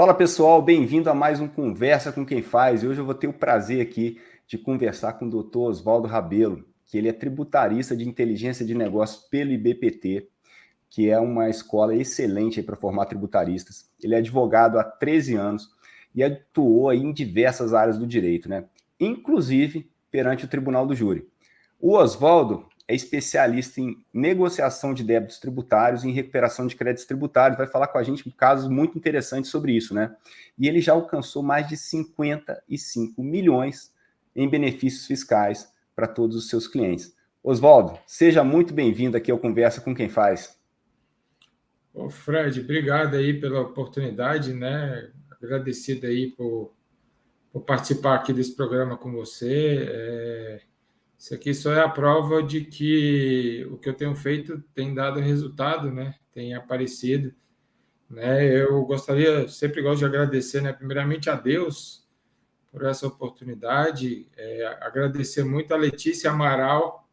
Fala pessoal, bem-vindo a mais um Conversa com Quem Faz. E hoje eu vou ter o prazer aqui de conversar com o Dr. Oswaldo Rabelo, que ele é tributarista de inteligência de negócios pelo IBPT, que é uma escola excelente para formar tributaristas. Ele é advogado há 13 anos e atuou aí em diversas áreas do direito, né? Inclusive perante o Tribunal do Júri. O Oswaldo é especialista em negociação de débitos tributários e em recuperação de créditos tributários. Vai falar com a gente casos muito interessantes sobre isso, né? E ele já alcançou mais de 55 milhões em benefícios fiscais para todos os seus clientes. Oswaldo, seja muito bem-vindo aqui ao Conversa com Quem Faz. Ô Fred, obrigado aí pela oportunidade, né? Agradecido aí por participar aqui desse programa com você. Isso aqui só é a prova de que o que eu tenho feito tem dado resultado, né? Tem aparecido, né? Eu sempre gosto de agradecer, né? Primeiramente a Deus por essa oportunidade, agradecer muito a Letícia Amaral,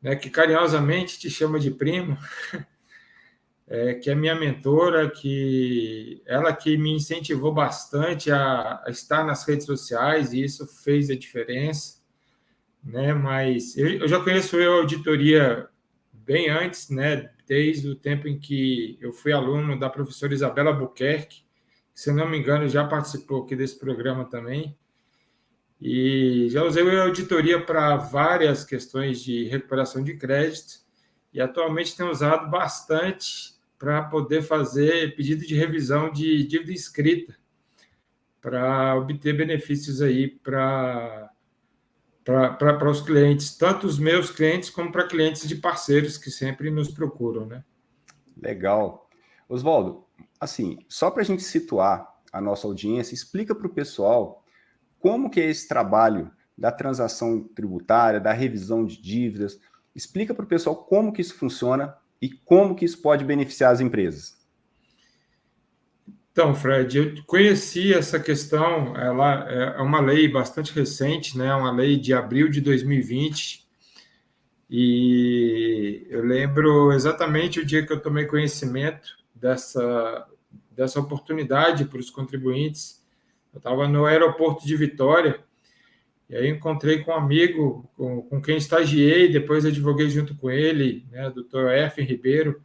né? Que carinhosamente te chama de primo. Que é minha mentora, que ela que me incentivou bastante a estar nas redes sociais, e isso fez a diferença, né? Mas eu já conheço a auditoria bem antes, né? Desde o tempo em que eu fui aluno da professora Isabela Buquerque, que, se não me engano, já participou aqui desse programa também, e já usei a auditoria para várias questões de recuperação de crédito, e atualmente tenho usado bastante para poder fazer pedido de revisão de dívida inscrita, para obter benefícios aí para os clientes, tanto os meus clientes como para clientes de parceiros que sempre nos procuram, né? Legal. Oswaldo, assim, só para a gente situar a nossa audiência, explica para o pessoal como que é esse trabalho da transação tributária, da revisão de dívidas. Explica para o pessoal como que isso funciona e como que isso pode beneficiar as empresas. Então, Fred, eu conheci essa questão, ela é uma lei bastante recente, né? Uma lei de abril de 2020, e eu lembro exatamente o dia que eu tomei conhecimento dessa oportunidade para os contribuintes. Eu estava no aeroporto de Vitória, e aí encontrei com um amigo com quem estagiei, depois advoguei junto com ele, né, o Dr. F. Ribeiro.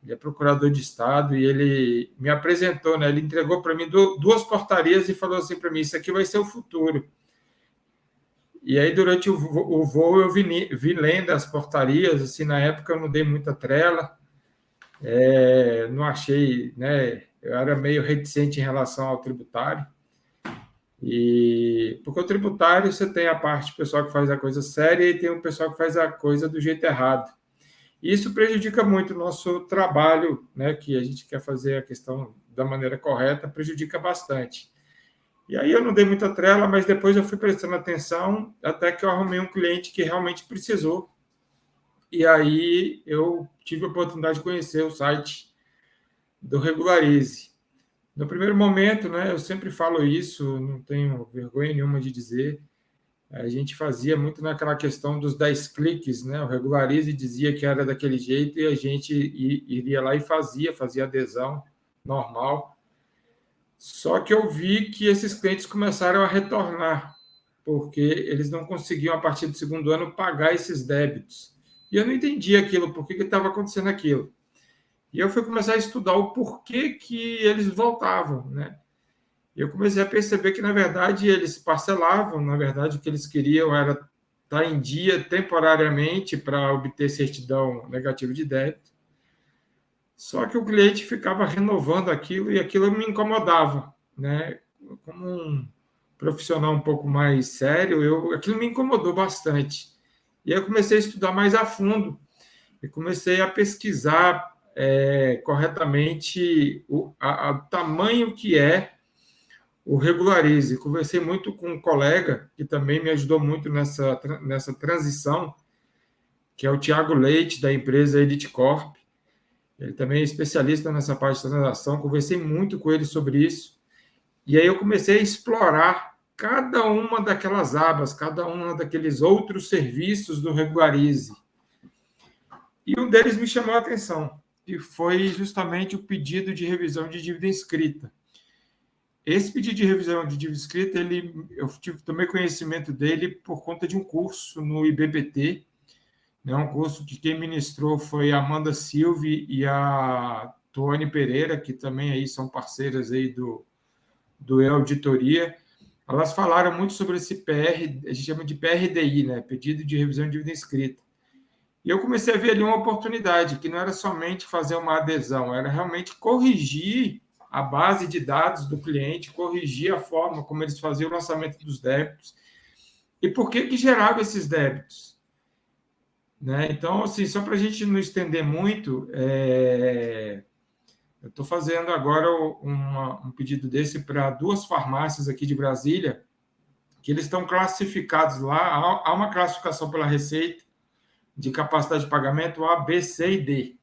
Ele é procurador de Estado, e ele me apresentou, né? Ele entregou para mim duas portarias e falou assim para mim: isso aqui vai ser o futuro. E aí, durante o voo, eu vi lendo as portarias. Assim, na época, eu não dei muita trela, não achei, né? Eu era meio reticente em relação ao tributário. Porque o tributário, você tem a parte pessoal que faz a coisa séria e tem o pessoal que faz a coisa do jeito errado. Isso prejudica muito o nosso trabalho, né, que a gente quer fazer a questão da maneira correta, prejudica bastante. E aí eu não dei muita trela, mas depois eu fui prestando atenção, até que eu arrumei um cliente que realmente precisou. E aí eu tive a oportunidade de conhecer o site do Regularize. No primeiro momento, né, eu sempre falo isso, não tenho vergonha nenhuma de dizer, a gente fazia muito naquela questão dos 10 cliques, né? O Regularize dizia que era daquele jeito e a gente iria lá e fazia adesão normal. Só que eu vi que esses clientes começaram a retornar, porque eles não conseguiam, a partir do segundo ano, pagar esses débitos. E eu não entendia aquilo, por que estava acontecendo aquilo. E eu fui começar a estudar o porquê que eles voltavam, né? Eu comecei a perceber que, na verdade, eles parcelavam, na verdade, o que eles queriam era estar em dia temporariamente para obter certidão negativa de débito. Só que o cliente ficava renovando aquilo e aquilo me incomodava, né? Como um profissional um pouco mais sério, aquilo me incomodou bastante. E aí eu comecei a estudar mais a fundo e comecei a pesquisar corretamente o tamanho que é o Regularize. Conversei muito com um colega que também me ajudou muito nessa transição, que é o Tiago Leite, da empresa Elite Corp. Ele também é especialista nessa parte de transação. Conversei muito com ele sobre isso. E aí eu comecei a explorar cada uma daquelas abas, cada uma daqueles outros serviços do Regularize. E um deles me chamou a atenção, que foi justamente o pedido de revisão de dívida inscrita. esse pedido de revisão de dívida escrita, tomei conhecimento dele por conta de um curso no IBPT, né, um curso que quem ministrou foi a Amanda Silve e a Tuane Pereira, que também aí são parceiras aí do E-Auditoria. Elas falaram muito sobre esse PR, a gente chama de PRDI, né, Pedido de Revisão de Dívida Escrita. E eu comecei a ver ali uma oportunidade, que não era somente fazer uma adesão, era realmente corrigir a base de dados do cliente, corrigir a forma como eles faziam o lançamento dos débitos e por que gerava esses débitos. Né? Então, assim, só para a gente não estender muito, eu estou fazendo agora um pedido desse para 2 farmácias aqui de Brasília, que eles estão classificados lá, há uma classificação pela Receita de capacidade de pagamento A, B, C e D.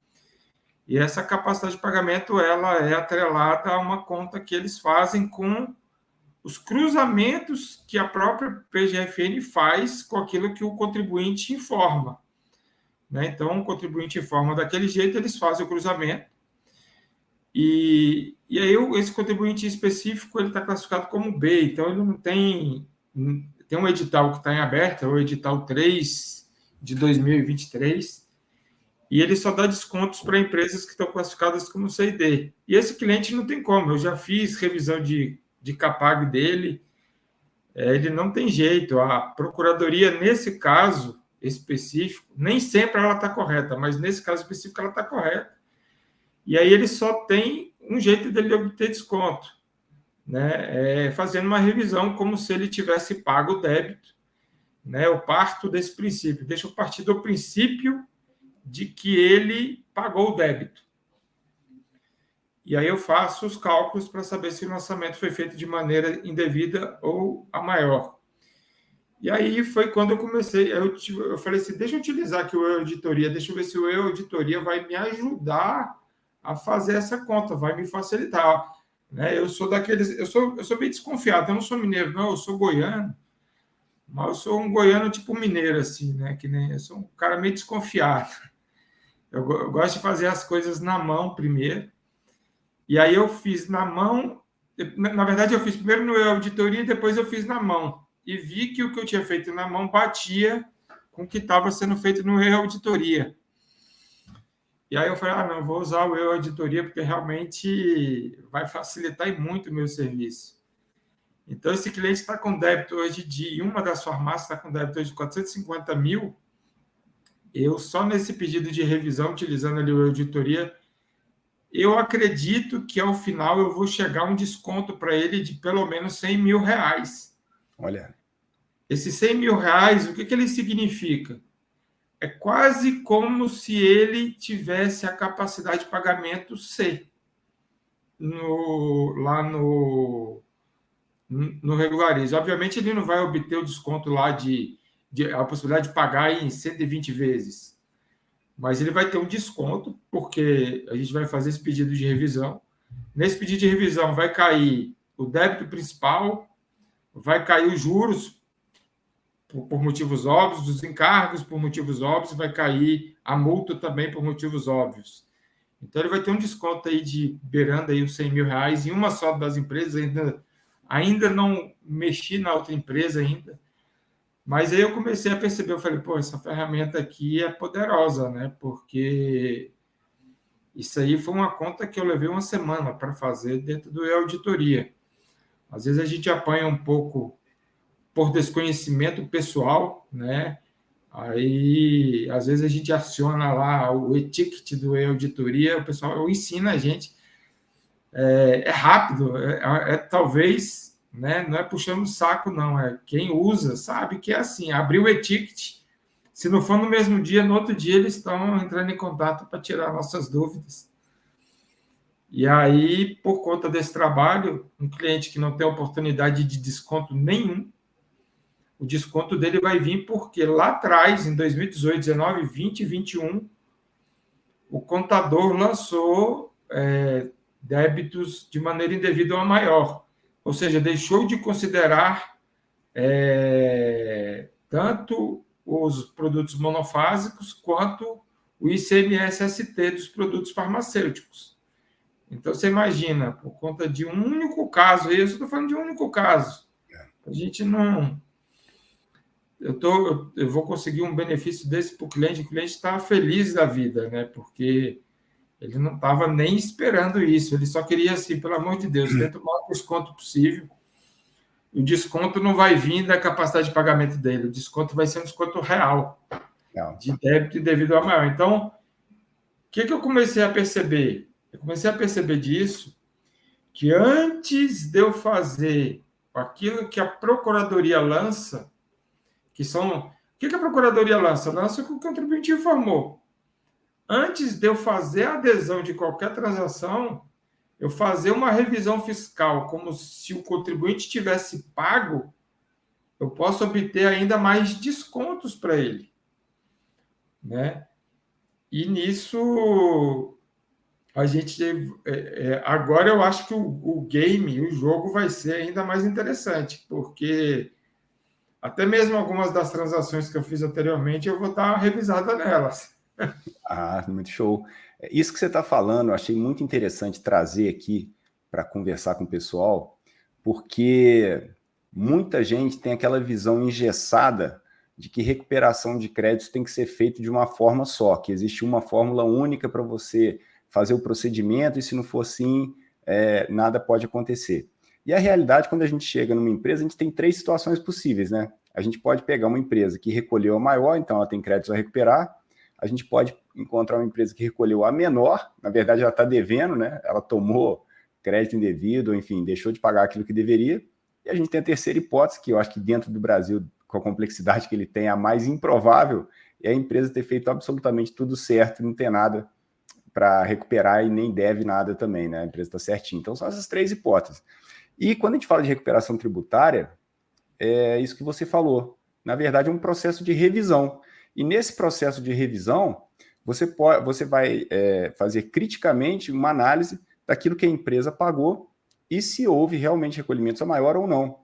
E essa capacidade de pagamento ela é atrelada a uma conta que eles fazem com os cruzamentos que a própria PGFN faz com aquilo que o contribuinte informa. Né? Então, o contribuinte informa daquele jeito, eles fazem o cruzamento. E aí, esse contribuinte específico ele está classificado como B, então ele não tem um edital que está em aberto, é o edital 3 de 2023, e ele só dá descontos para empresas que estão classificadas como C e D. E esse cliente não tem como, eu já fiz revisão de Capag dele, ele não tem jeito. A procuradoria, nesse caso específico, nem sempre ela está correta, mas nesse caso específico ela está correta. E aí ele só tem um jeito dele obter desconto, né? Fazendo uma revisão como se ele tivesse pago o débito. Né? Eu parto desse princípio, deixa eu partir do princípio de que ele pagou o débito. E aí eu faço os cálculos para saber se o lançamento foi feito de maneira indevida ou a maior. E aí foi quando eu comecei, eu falei assim, deixa eu utilizar aqui o E-Auditoria, deixa eu ver se o E-Auditoria vai me ajudar a fazer essa conta, vai me facilitar. Né? Eu sou daqueles, eu sou bem desconfiado, eu não sou mineiro, não, eu sou goiano, mas eu sou um goiano tipo mineiro, assim, né? Que nem, eu sou um cara meio desconfiado. Eu gosto de fazer as coisas na mão primeiro. E aí eu fiz na mão, na verdade eu fiz primeiro no E-Auditoria e depois eu fiz na mão. E vi que o que eu tinha feito na mão batia com o que estava sendo feito no E-Auditoria. E aí eu falei, não, vou usar o E-Auditoria porque realmente vai facilitar muito o meu serviço. Então, esse cliente está com débito hoje uma das farmácias está com débito hoje de 450 mil. Eu, só nesse pedido de revisão, utilizando ali o E-Auditoria, eu acredito que, ao final, eu vou chegar a um desconto para ele de pelo menos 100 mil reais. Olha. Esses 100 mil reais, o que ele significa? É quase como se ele tivesse a capacidade de pagamento C lá no regularizo. Obviamente, ele não vai obter o desconto lá a possibilidade de pagar em 120 vezes, mas ele vai ter um desconto, porque a gente vai fazer esse pedido de revisão. Nesse pedido de revisão vai cair o débito principal, vai cair os juros por motivos óbvios, os encargos por motivos óbvios, vai cair a multa também por motivos óbvios. Então, ele vai ter um desconto aí beirando aí os 100 mil reais em uma só das empresas. Ainda não mexi na outra empresa ainda, mas aí eu comecei a perceber, eu falei, essa ferramenta aqui é poderosa, né? Porque isso aí foi uma conta que eu levei uma semana para fazer dentro do E-Auditoria. Às vezes a gente apanha um pouco por desconhecimento pessoal, né? Aí, às vezes a gente aciona lá o e-ticket do E-Auditoria, o pessoal ensina a gente. É rápido, talvez, né, não é puxando o saco, não. Quem usa sabe que é assim, abriu o e-ticket, se não for no mesmo dia, no outro dia eles estão entrando em contato para tirar nossas dúvidas. E aí, por conta desse trabalho, um cliente que não tem oportunidade de desconto nenhum, o desconto dele vai vir porque lá atrás, em 2018, 19, 20 e 21, o contador lançou débitos de maneira indevida ou a maior. Ou seja, deixou de considerar tanto os produtos monofásicos quanto o ICMS-ST dos produtos farmacêuticos. Então, você imagina, por conta de um único caso, e eu estou falando de um único caso, a gente não... Eu vou conseguir um benefício desse para o cliente está feliz da vida, né? Porque ele não estava nem esperando isso, ele só queria assim, pelo amor de Deus, tenta o maior desconto possível. O desconto não vai vir da capacidade de pagamento dele, o desconto vai ser um desconto real, de débito e devido a maior. Então, o que eu comecei a perceber? Eu comecei a perceber disso, que antes de eu fazer aquilo que a Procuradoria lança, que são... O que a Procuradoria lança? Lança o que o contribuinte informou. Antes de eu fazer a adesão de qualquer transação, eu fazer uma revisão fiscal como se o contribuinte tivesse pago, eu posso obter ainda mais descontos para ele, né? E nisso a gente agora eu acho que o game, o jogo vai ser ainda mais interessante, porque até mesmo algumas das transações que eu fiz anteriormente eu vou dar uma revisada nelas. Ah, muito show. Isso que você está falando, eu achei muito interessante trazer aqui para conversar com o pessoal, porque muita gente tem aquela visão engessada de que recuperação de créditos tem que ser feito de uma forma só, que existe uma fórmula única para você fazer o procedimento, e se não for assim, nada pode acontecer. E a realidade, quando a gente chega numa empresa, a gente tem 3 situações possíveis, né? A gente pode pegar uma empresa que recolheu a maior, então ela tem créditos a recuperar. A gente pode encontrar uma empresa que recolheu a menor, na verdade ela está devendo, né? Ela tomou crédito indevido, enfim, deixou de pagar aquilo que deveria. E a gente tem a terceira hipótese, que eu acho que dentro do Brasil, com a complexidade que ele tem, a mais improvável, é a empresa ter feito absolutamente tudo certo, não ter nada para recuperar e nem deve nada também, né? A empresa está certinha. Então são essas 3 hipóteses. E quando a gente fala de recuperação tributária, é isso que você falou. Na verdade, é um processo de revisão. E nesse processo de revisão, você vai fazer criticamente uma análise daquilo que a empresa pagou e se houve realmente recolhimentos a maior ou não.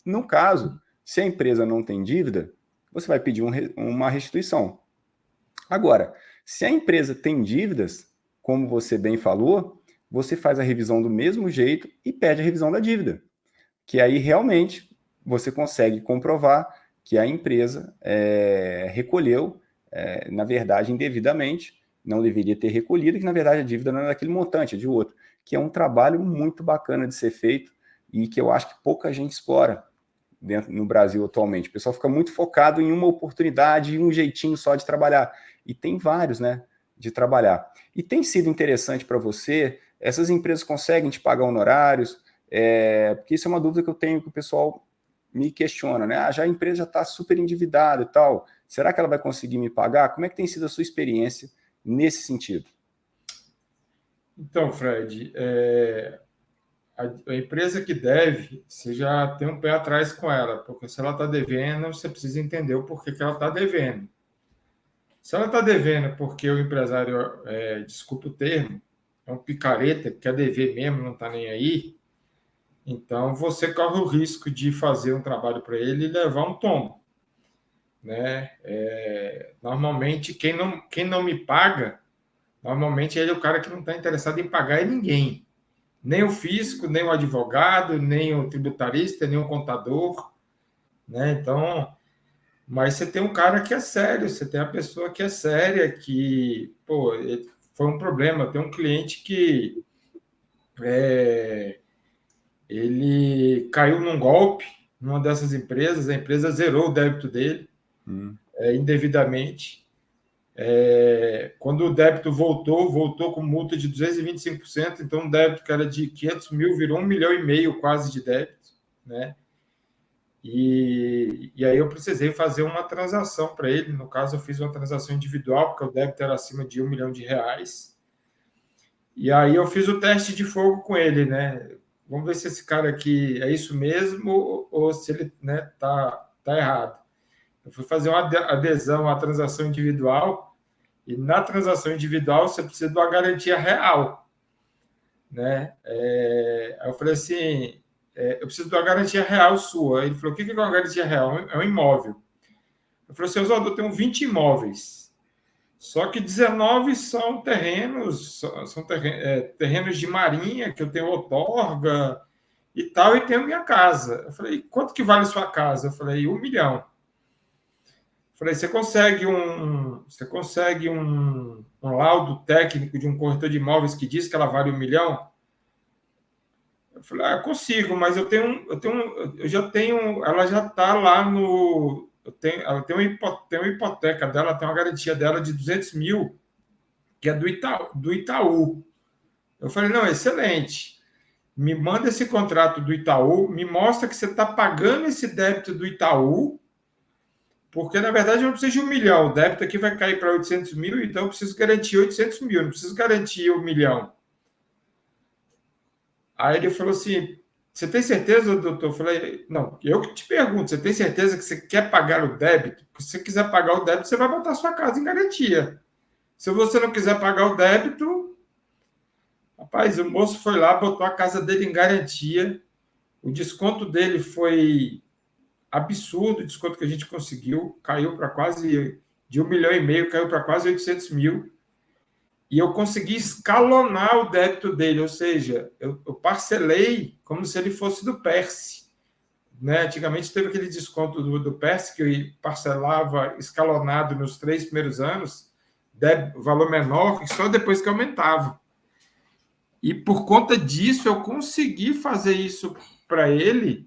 No caso, se a empresa não tem dívida, você vai pedir uma restituição. Agora, se a empresa tem dívidas, como você bem falou, você faz a revisão do mesmo jeito e pede a revisão da dívida, que aí realmente você consegue comprovar que a empresa recolheu, na verdade, indevidamente, não deveria ter recolhido, que na verdade a dívida não é daquele montante, é de outro, que é um trabalho muito bacana de ser feito e que eu acho que pouca gente explora no Brasil atualmente. O pessoal fica muito focado em uma oportunidade e um jeitinho só de trabalhar. E tem vários, né, de trabalhar. E tem sido interessante para você, essas empresas conseguem te pagar honorários, porque isso é uma dúvida que eu tenho, que o pessoal me questiona, né? Já a empresa já está super endividada e tal, será que ela vai conseguir me pagar? Como é que tem sido a sua experiência nesse sentido? Então, Fred, a empresa que deve, você já tem um pé atrás com ela, porque se ela está devendo, você precisa entender o porquê que ela está devendo. Se ela está devendo porque o empresário, desculpa o termo, é um picareta, quer dever mesmo, não está nem aí, então você corre o risco de fazer um trabalho para ele e levar um tombo, né? Normalmente, quem não me paga, normalmente ele é o cara que não está interessado em pagar ninguém. Nem o fisco, nem o advogado, nem o tributarista, nem o contador, né? Então, mas você tem um cara que é sério, você tem a pessoa que é séria, que, pô, foi um problema. Tem um cliente que ele caiu num golpe numa dessas empresas, a empresa zerou o débito dele indevidamente. Quando o débito voltou com multa de 225%, então um débito que era de 500 mil virou 1,5 milhão quase de débito, né? E aí eu precisei fazer uma transação para ele. No caso, eu fiz uma transação individual, porque o débito era acima de R$ 1 milhão. E aí eu fiz o teste de fogo com ele, né? Vamos ver se esse cara aqui é isso mesmo ou se ele, né, tá errado. Eu fui fazer uma adesão à transação individual e na transação individual você precisa de uma garantia real, né? Aí eu falei assim, eu preciso de uma garantia real sua. Ele falou, o que é uma garantia real? É um imóvel. Eu falei assim, Oswaldo, eu tenho 20 imóveis. Só que 19 são terrenos, terrenos de marinha, que eu tenho outorga e tal, e tenho minha casa. Eu falei, quanto que vale sua casa? Eu falei, 1 milhão. Eu falei, você consegue um laudo técnico de um corretor de imóveis que diz que ela vale 1 milhão? Eu falei, eu consigo, mas eu já tenho, ela já está lá no, ela tem uma hipoteca dela, tem uma garantia dela de 200 mil, que é do Itaú. Eu falei, não, excelente. Me manda esse contrato do Itaú, me mostra que você está pagando esse débito do Itaú, porque, na verdade, eu não preciso de 1 milhão. O débito aqui vai cair para 800 mil, então eu preciso garantir 800 mil, não preciso garantir 1 milhão. Aí ele falou assim, você tem certeza, doutor? Eu falei, não, eu que te pergunto, você tem certeza que você quer pagar o débito? Porque se você quiser pagar o débito, você vai botar a sua casa em garantia. Se você não quiser pagar o débito, rapaz, o moço foi lá, botou a casa dele em garantia, o desconto dele foi absurdo, o desconto que a gente conseguiu, caiu para quase, de 1,5 milhão, caiu para quase 800 mil, e eu consegui escalonar o débito dele, ou seja, eu parcelei como se ele fosse do Perse. Né? Antigamente teve aquele desconto do Perse, que eu parcelava escalonado nos 3 primeiros anos, valor menor, só depois que aumentava. E por conta disso, eu consegui fazer isso para ele.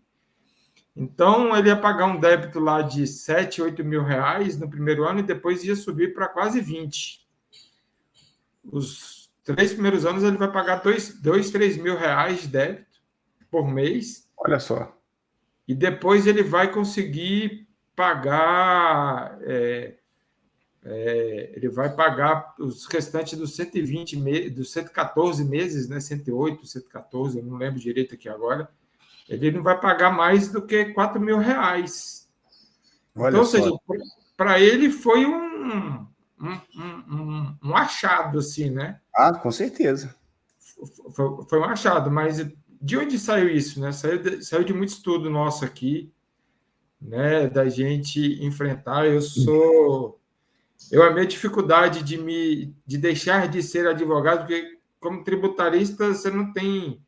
Então, ele ia pagar um débito lá de 7, 8 mil reais no primeiro ano e depois ia subir para quase 20. Os 3 primeiros anos, ele vai pagar 2, 3 mil reais de débito por mês. Olha só. E depois ele vai conseguir pagar... ele vai pagar os restantes dos 120 dos 114 meses, né? 108, 114, eu não lembro direito aqui agora. Ele não vai pagar mais do que 4 mil reais. Olha então, ou só. seja, para ele foi um achado, assim, né? Ah, com certeza. Foi um achado, mas de onde saiu isso, né? Saiu de muito estudo nosso aqui, né? Da gente enfrentar. A minha dificuldade de deixar de ser advogado, porque como tributarista você não tem...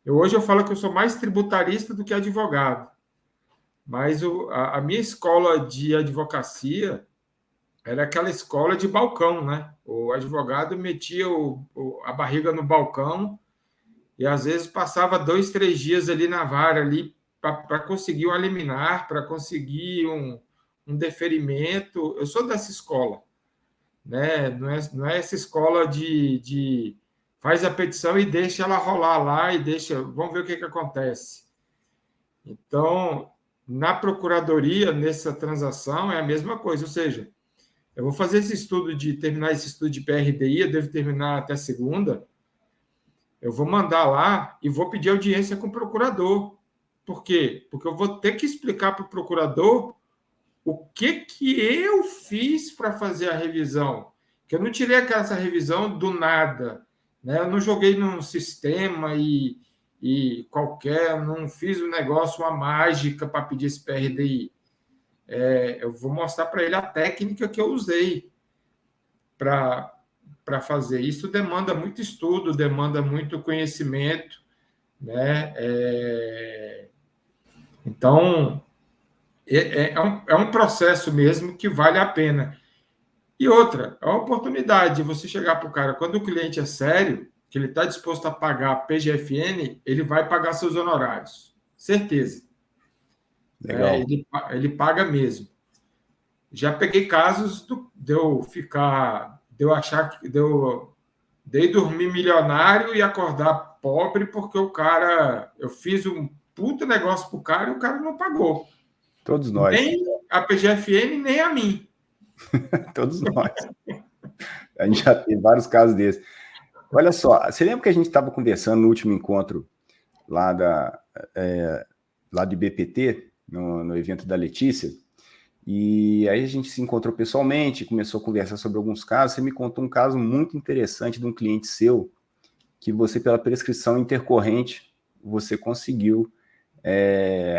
Hoje eu falo que eu sou mais tributarista do que advogado, mas a minha escola de advocacia era aquela escola de balcão, né? O advogado metia a barriga no balcão e às vezes passava 2, 3 dias ali na vara ali para conseguir um liminar, para conseguir um deferimento. Eu sou dessa escola, né? Não é essa escola de faz a petição e deixa ela rolar lá e vamos ver o que acontece. Então, na procuradoria, nessa transação, é a mesma coisa, ou seja, eu vou fazer terminar esse estudo de PRDI, eu devo terminar até segunda, eu vou mandar lá e vou pedir audiência com o procurador. Por quê? Porque eu vou ter que explicar para o procurador o que eu fiz para fazer a revisão. Que eu não tirei essa revisão do nada. Né? Eu não joguei num sistema e qualquer, não fiz um negócio, uma mágica para pedir esse PRDI. Eu vou mostrar para ele a técnica que eu usei para fazer. Isso demanda muito estudo, demanda muito conhecimento. Né? Então, é um processo mesmo que vale a pena. E outra, é uma oportunidade de você chegar para o cara, quando o cliente é sério, que ele está disposto a pagar PGFN, ele vai pagar seus honorários. Certeza. Legal. Ele paga mesmo. Já peguei casos de eu achar que de eu dormir milionário e acordar pobre porque eu fiz um puta negócio para o cara e o cara não pagou. Todos nós. Nem a PGFN, nem a mim. Todos nós. A gente já teve vários casos desses. Olha só, você lembra que a gente estava conversando no último encontro lá lá do BPT, no evento da Letícia, e aí a gente se encontrou pessoalmente, começou a conversar sobre alguns casos. Você me contou um caso muito interessante de um cliente seu, que você, pela prescrição intercorrente, você conseguiu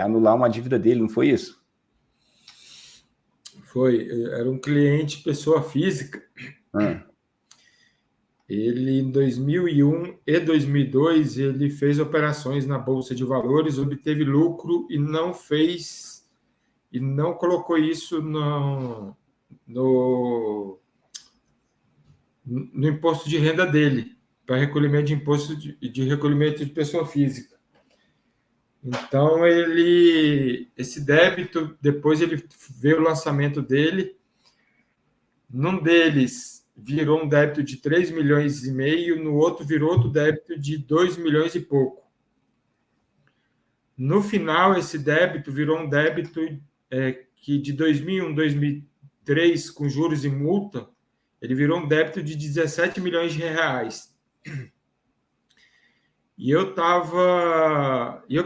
anular uma dívida dele, não foi isso? Era um cliente, pessoa física. Ele, em 2001 e 2002, ele fez operações na Bolsa de Valores, obteve lucro e não colocou isso no imposto de renda dele, para recolhimento de imposto de recolhimento de pessoa física. Então, esse débito, depois ele veio o lançamento dele, num deles virou um débito de 3,5 milhões, no outro virou outro débito de 2 milhões e pouco. No final, esse débito virou um débito que de 2001, 2003, com juros e multa, ele virou um débito de 17 milhões de reais. E eu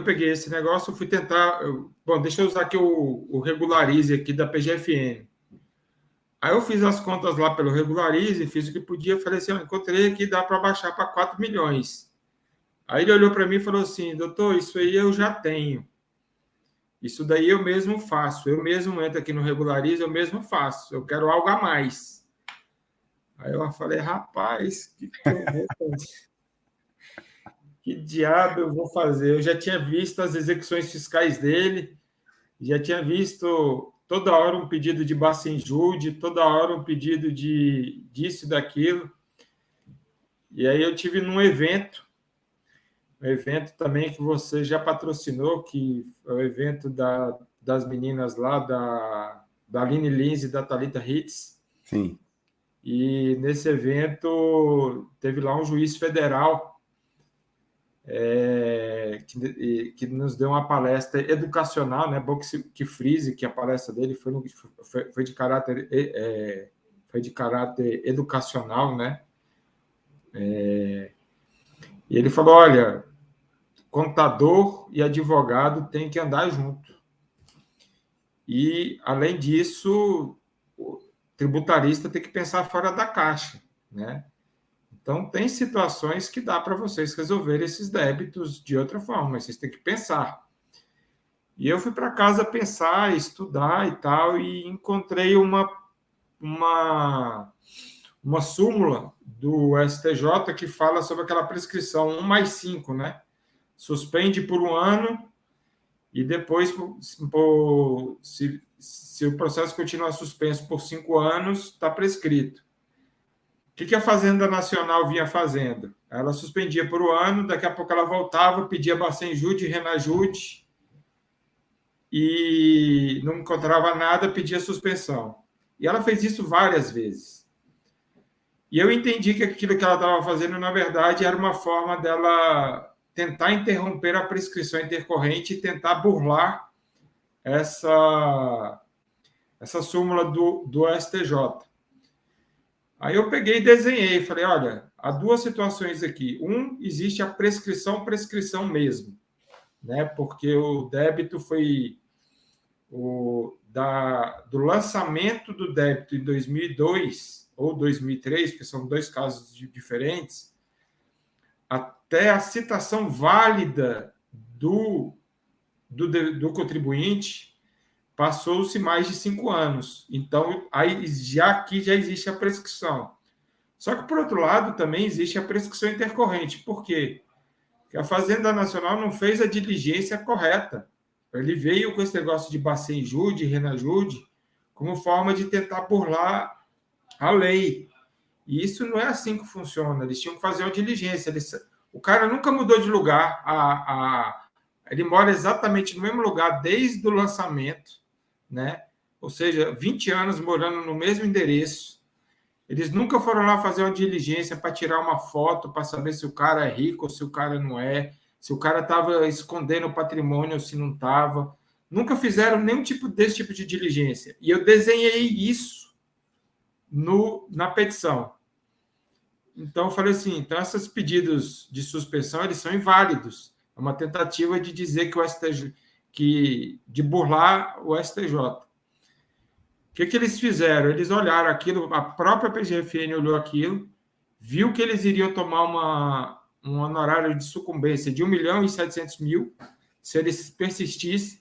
peguei esse negócio, eu fui tentar... Bom, deixa eu usar aqui o Regularize aqui da PGFN. Aí eu fiz as contas lá pelo Regularize, fiz o que podia, falei assim, encontrei aqui, dá para baixar para 4 milhões. Aí ele olhou para mim e falou assim, doutor, isso aí eu já tenho. Isso daí eu mesmo faço. Eu mesmo entro aqui no Regularize, eu mesmo faço. Eu quero algo a mais. Aí eu falei, rapaz, que diabo eu vou fazer? Eu já tinha visto as execuções fiscais dele, já tinha visto toda hora um pedido de Bacenjude, toda hora um pedido disso e daquilo. E aí eu tive num evento também que você já patrocinou, que é o evento das meninas lá, da Aline Lins e da Thalita Hitz. Sim. E nesse evento teve lá um juiz federal que nos deu uma palestra educacional, né? Bom que frise que a palestra dele foi de caráter educacional, né? E ele falou, olha, contador e advogado têm que andar junto. E, além disso, o tributarista tem que pensar fora da caixa, né? Então, tem situações que dá para vocês resolverem esses débitos de outra forma, mas vocês têm que pensar. E eu fui para casa pensar, estudar e tal, e encontrei uma súmula do STJ que fala sobre aquela prescrição 1+5, né? Suspende por 1 ano e depois, se o processo continuar suspenso por 5 anos, está prescrito. O que a Fazenda Nacional vinha fazendo? Ela suspendia por 1 ano, daqui a pouco ela voltava, pedia Bacenjude, Renajude, e não encontrava nada, pedia suspensão. E ela fez isso várias vezes. E eu entendi que aquilo que ela estava fazendo, na verdade, era uma forma dela tentar interromper a prescrição intercorrente e tentar burlar essa súmula do STJ. Aí eu peguei e desenhei, falei, olha, há 2 situações aqui. Existe a prescrição mesmo, né? Porque o débito foi do lançamento do débito em 2002 ou 2003, que são 2 casos diferentes, até a citação válida do contribuinte, passou-se mais de 5 anos. Então, aqui já existe a prescrição. Só que, por outro lado, também existe a prescrição intercorrente. Por quê? Porque a Fazenda Nacional não fez a diligência correta. Ele veio com esse negócio de Bacenjude, Renajude, como forma de tentar burlar a lei. E isso não é assim que funciona. Eles tinham que fazer uma diligência. O cara nunca mudou de lugar. Ele mora exatamente no mesmo lugar desde o lançamento, né? Ou seja, 20 anos morando no mesmo endereço. Eles nunca foram lá fazer uma diligência para tirar uma foto, para saber se o cara é rico ou se o cara não é, se o cara estava escondendo o patrimônio ou se não estava. Nunca fizeram nenhum desse tipo de diligência. E eu desenhei isso na petição. Então, eu falei assim, então esses pedidos de suspensão, eles são inválidos. É uma tentativa de dizer que o STJ... de burlar o STJ. O que eles fizeram? Eles olharam aquilo, a própria PGFN olhou aquilo, viu que eles iriam tomar um honorário de sucumbência de 1.700.000 se eles persistissem,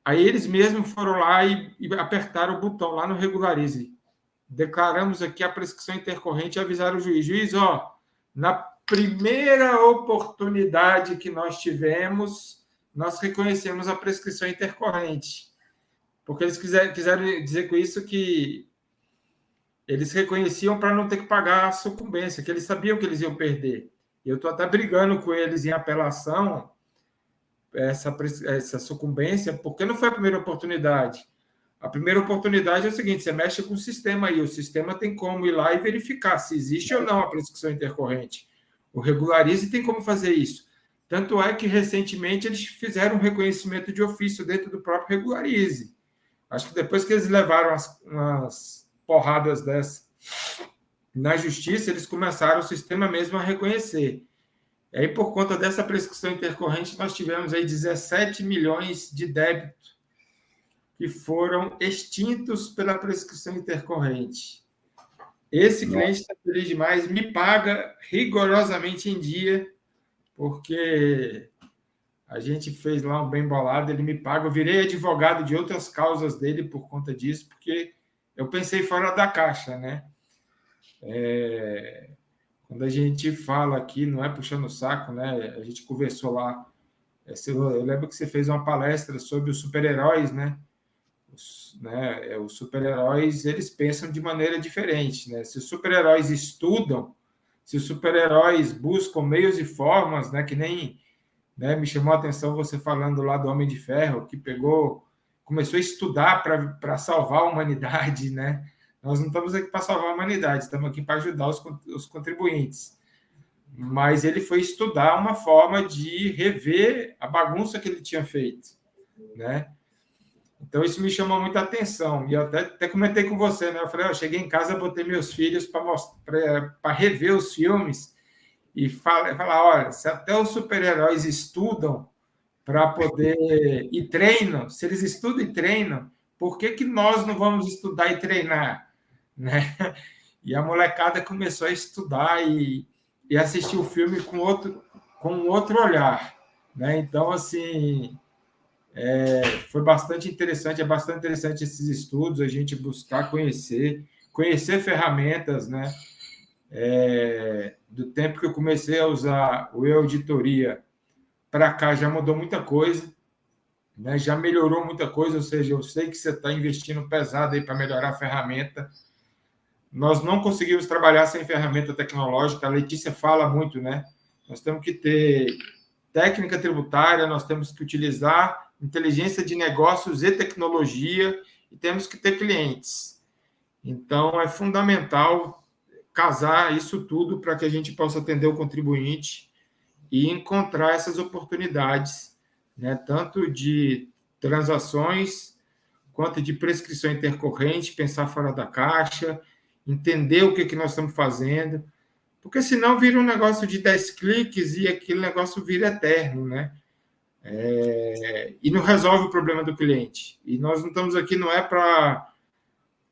Aí eles mesmos foram lá e apertaram o botão lá no Regularize. Declaramos aqui a prescrição intercorrente e avisaram o juiz. Juiz, ó, na primeira oportunidade que nós tivemos, nós reconhecemos a prescrição intercorrente. Porque eles quiseram dizer com isso que eles reconheciam para não ter que pagar a sucumbência, que eles sabiam que eles iam perder. E eu estou até brigando com eles em apelação, essa sucumbência, porque não foi a primeira oportunidade. A primeira oportunidade é o seguinte: você mexe com o sistema aí, o sistema tem como ir lá e verificar se existe ou não a prescrição intercorrente. O Regularize tem como fazer isso. Tanto é que, recentemente, eles fizeram um reconhecimento de ofício dentro do próprio Regularize. Acho que depois que eles levaram umas porradas dessas na justiça, eles começaram o sistema mesmo a reconhecer. E aí, por conta dessa prescrição intercorrente, nós tivemos aí 17 milhões de débito que foram extintos pela prescrição intercorrente. Esse cliente está feliz demais, me paga rigorosamente em dia, porque a gente fez lá um bem bolado, ele me paga. Eu virei advogado de outras causas dele por conta disso, porque eu pensei fora da caixa, né? Quando a gente fala aqui, não é puxando o saco, né? A gente conversou lá. Eu lembro que você fez uma palestra sobre os super-heróis, né? Os super-heróis, eles pensam de maneira diferente, né? Se os super-heróis estudam, se os super-heróis buscam meios e formas, né? Que nem, né, me chamou a atenção você falando lá do Homem de Ferro, que começou a estudar para salvar a humanidade, né? Nós não estamos aqui para salvar a humanidade, estamos aqui para ajudar os contribuintes. Mas ele foi estudar uma forma de rever a bagunça que ele tinha feito, né? Então, isso me chamou muita atenção. E eu até comentei com você, né? Eu falei, eu cheguei em casa, botei meus filhos para rever os filmes e falar, olha, se até os super-heróis estudam para poder e treinam, se eles estudam e treinam, por que nós não vamos estudar e treinar? Né? E a molecada começou a estudar e assistir o filme com outro olhar. Né? Então, assim, foi bastante interessante, é bastante interessante esses estudos, a gente buscar conhecer ferramentas, né? Do tempo que eu comecei a usar o e-auditoria para cá, já mudou muita coisa, né? Já melhorou muita coisa, ou seja, eu sei que você está investindo pesado aí para melhorar a ferramenta. Nós não conseguimos trabalhar sem ferramenta tecnológica, a Letícia fala muito, né? Nós temos que ter técnica tributária, nós temos que utilizar inteligência de negócios e tecnologia e temos que ter clientes. Então, é fundamental casar isso tudo para que a gente possa atender o contribuinte e encontrar essas oportunidades, né? Tanto de transações quanto de prescrição intercorrente, pensar fora da caixa, entender o que nós estamos fazendo, porque senão vira um negócio de 10 cliques e aquele negócio vira eterno, né? E não resolve o problema do cliente. E nós não estamos aqui, não é para...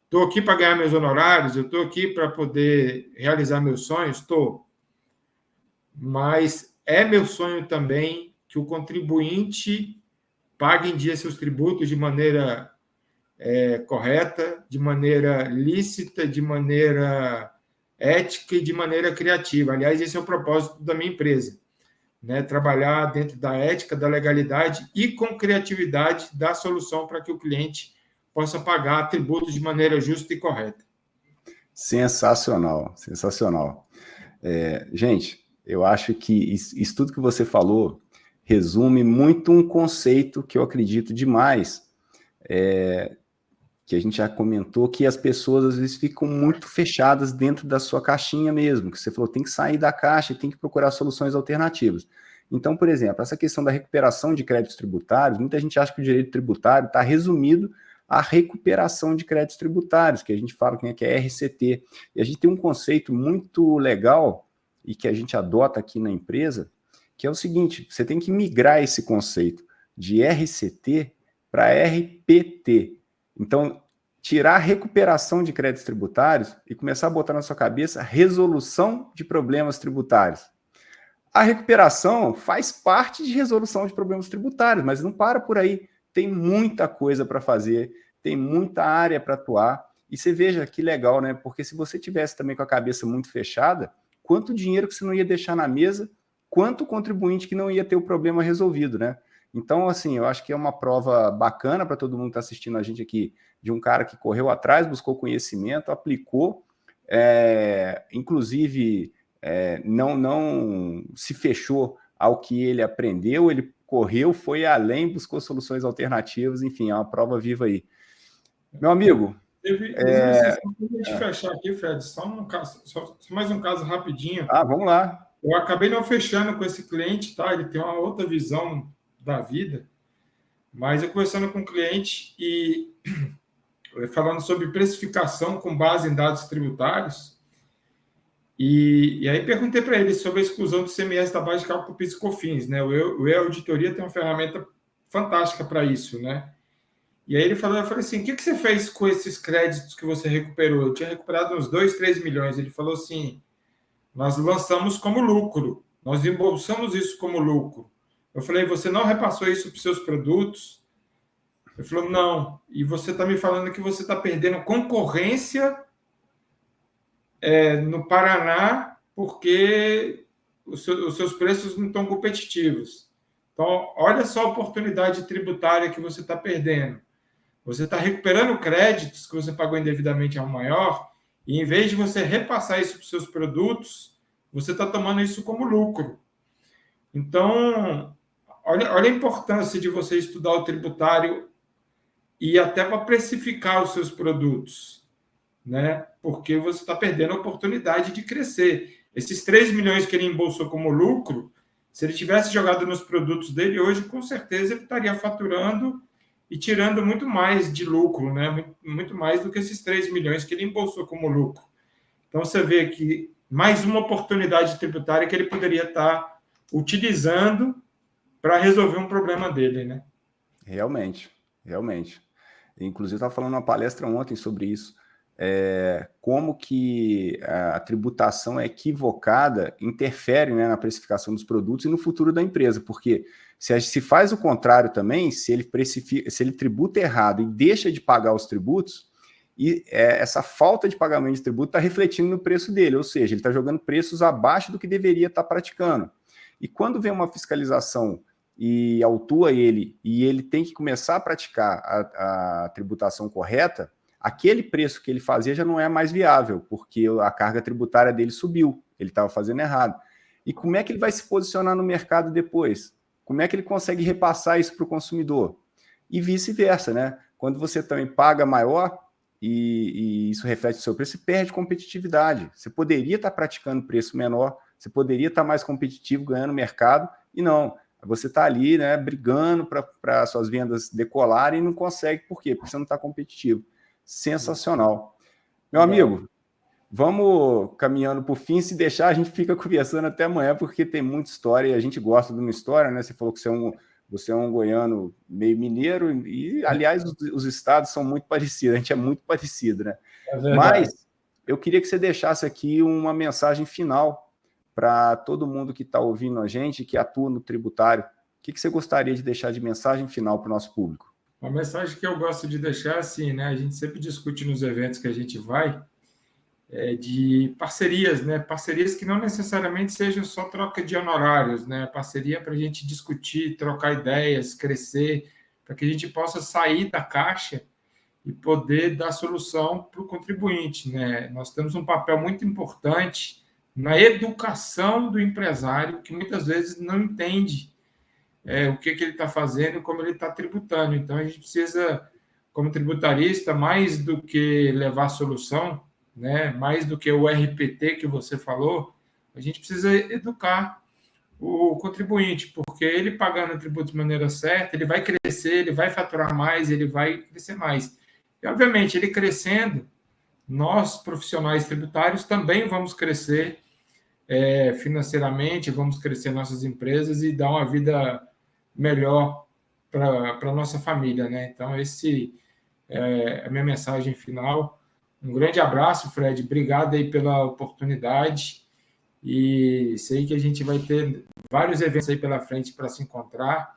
Estou aqui para ganhar meus honorários, eu estou aqui para poder realizar meus sonhos, estou. Mas é meu sonho também que o contribuinte pague em dia seus tributos de maneira correta, de maneira lícita, de maneira ética e de maneira criativa. Aliás, esse é o propósito da minha empresa, né? Trabalhar dentro da ética, da legalidade e com criatividade dar solução para que o cliente possa pagar tributos de maneira justa e correta. Sensacional, sensacional. Gente, eu acho que isso tudo que você falou resume muito um conceito que eu acredito demais, que a gente já comentou, que as pessoas às vezes ficam muito fechadas dentro da sua caixinha mesmo, que você falou, tem que sair da caixa e tem que procurar soluções alternativas. Então, por exemplo, essa questão da recuperação de créditos tributários, muita gente acha que o direito tributário está resumido à recuperação de créditos tributários, que a gente fala que é RCT. E a gente tem um conceito muito legal e que a gente adota aqui na empresa, que é o seguinte, você tem que migrar esse conceito de RCT para RPT. Então, tirar a recuperação de créditos tributários e começar a botar na sua cabeça resolução de problemas tributários. A recuperação faz parte de resolução de problemas tributários, mas não para por aí. tem muita coisa para fazer, tem muita área para atuar, e você veja que legal, né? Porque se você tivesse também com a cabeça muito fechada, quanto dinheiro que você não ia deixar na mesa, quanto contribuinte que não ia ter o problema resolvido, né? Então, assim, eu acho que é uma prova bacana para todo mundo que está assistindo a gente aqui, de um cara que correu atrás, buscou conhecimento, aplicou, inclusive não se fechou ao que ele aprendeu, ele correu, foi além, buscou soluções alternativas, enfim, é uma prova viva aí. Meu amigo... Só para a gente fechar aqui, Fred, só mais um caso rapidinho. Vamos lá. Eu acabei não fechando com esse cliente, tá? Ele tem uma outra visão da vida, mas eu conversando com o cliente e falando sobre precificação com base em dados tributários, e aí perguntei para ele sobre a exclusão do CMS da base de cálculo PIS e COFINS, né? O E-Auditoria tem uma ferramenta fantástica para isso, né? E aí eu falei assim, o que você fez com esses créditos que você recuperou? Eu tinha recuperado uns 2, 3 milhões. Ele falou assim, nós lançamos como lucro, nós embolsamos isso como lucro. Eu falei, você não repassou isso para os seus produtos? Ele falou, não. E você está me falando que você está perdendo concorrência no Paraná porque os seus preços não estão competitivos. Então, olha só a oportunidade tributária que você está perdendo. Você está recuperando créditos que você pagou indevidamente a um maior, e em vez de você repassar isso para os seus produtos, você está tomando isso como lucro. Então, olha a importância de você estudar o tributário e até para precificar os seus produtos, né? Porque você está perdendo a oportunidade de crescer. Esses 3 milhões que ele embolsou como lucro, se ele tivesse jogado nos produtos dele hoje, com certeza ele estaria faturando e tirando muito mais de lucro, né? Muito mais do que esses 3 milhões que ele embolsou como lucro. Então, você vê que mais uma oportunidade tributária que ele poderia estar utilizando para resolver um problema dele, né? Realmente. Inclusive, eu estava falando numa palestra ontem sobre isso. Como que a tributação equivocada interfere, né, na precificação dos produtos e no futuro da empresa, porque se faz o contrário também, se ele tributa errado e deixa de pagar os tributos, essa falta de pagamento de tributo está refletindo no preço dele, ou seja, ele está jogando preços abaixo do que deveria estar praticando. E quando vem uma fiscalização e autua ele, e ele tem que começar a praticar a tributação correta, aquele preço que ele fazia já não é mais viável, porque a carga tributária dele subiu, ele estava fazendo errado. E como é que ele vai se posicionar no mercado depois? Como é que ele consegue repassar isso para o consumidor? E vice-versa, né? Quando você também paga maior e isso reflete o seu preço, você perde competitividade. Você poderia estar praticando preço menor, você poderia estar mais competitivo, ganhando mercado, e não. Você está ali, né, brigando para suas vendas decolarem e não consegue. Por quê? Porque você não está competitivo. Sensacional. Meu amigo, vamos caminhando para o fim. Se deixar, a gente fica conversando até amanhã, porque tem muita história e a gente gosta de uma história, né? Você falou que você é um goiano meio mineiro e, aliás, os estados são muito parecidos, a gente é muito parecido, né? Mas eu queria que você deixasse aqui uma mensagem final para todo mundo que está ouvindo a gente, que atua no tributário. O que você gostaria de deixar de mensagem final para o nosso público? Uma mensagem que eu gosto de deixar assim, né? A gente sempre discute nos eventos que a gente vai, de parcerias, né? Parcerias que não necessariamente sejam só troca de honorários, né? Parceria para a gente discutir, trocar ideias, crescer, para que a gente possa sair da caixa e poder dar solução para o contribuinte, né? Nós temos um papel muito importante na educação do empresário, que muitas vezes não entende o que ele está fazendo e como ele está tributando. Então, a gente precisa, como tributarista, mais do que levar solução, né, mais do que o RPT que você falou, a gente precisa educar o contribuinte, porque ele pagando tributos de maneira certa, ele vai crescer, ele vai faturar mais, ele vai crescer mais. E, obviamente, ele crescendo, nós, profissionais tributários, também vamos crescer financeiramente, vamos crescer nossas empresas e dar uma vida melhor para a nossa família, né? Então, esse é a minha mensagem final. Um grande abraço, Fred. Obrigado aí pela oportunidade. E sei que a gente vai ter vários eventos aí pela frente para se encontrar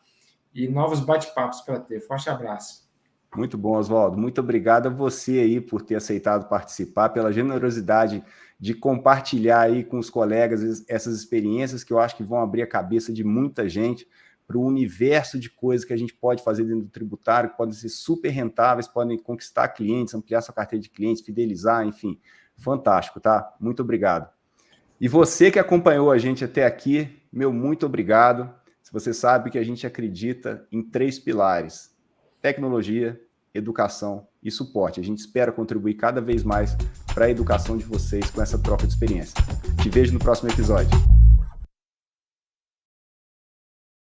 e novos bate-papos para ter. Forte abraço. Muito bom, Oswaldo. Muito obrigado a você aí por ter aceitado participar, pela generosidade de compartilhar aí com os colegas essas experiências que eu acho que vão abrir a cabeça de muita gente para o universo de coisas que a gente pode fazer dentro do tributário, que podem ser super rentáveis, podem conquistar clientes, ampliar sua carteira de clientes, fidelizar, enfim. Fantástico, tá? Muito obrigado. E você que acompanhou a gente até aqui, meu muito obrigado. Você sabe que a gente acredita em 3 pilares: tecnologia, educação e suporte. A gente espera contribuir cada vez mais para a educação de vocês com essa troca de experiência. Te vejo no próximo episódio.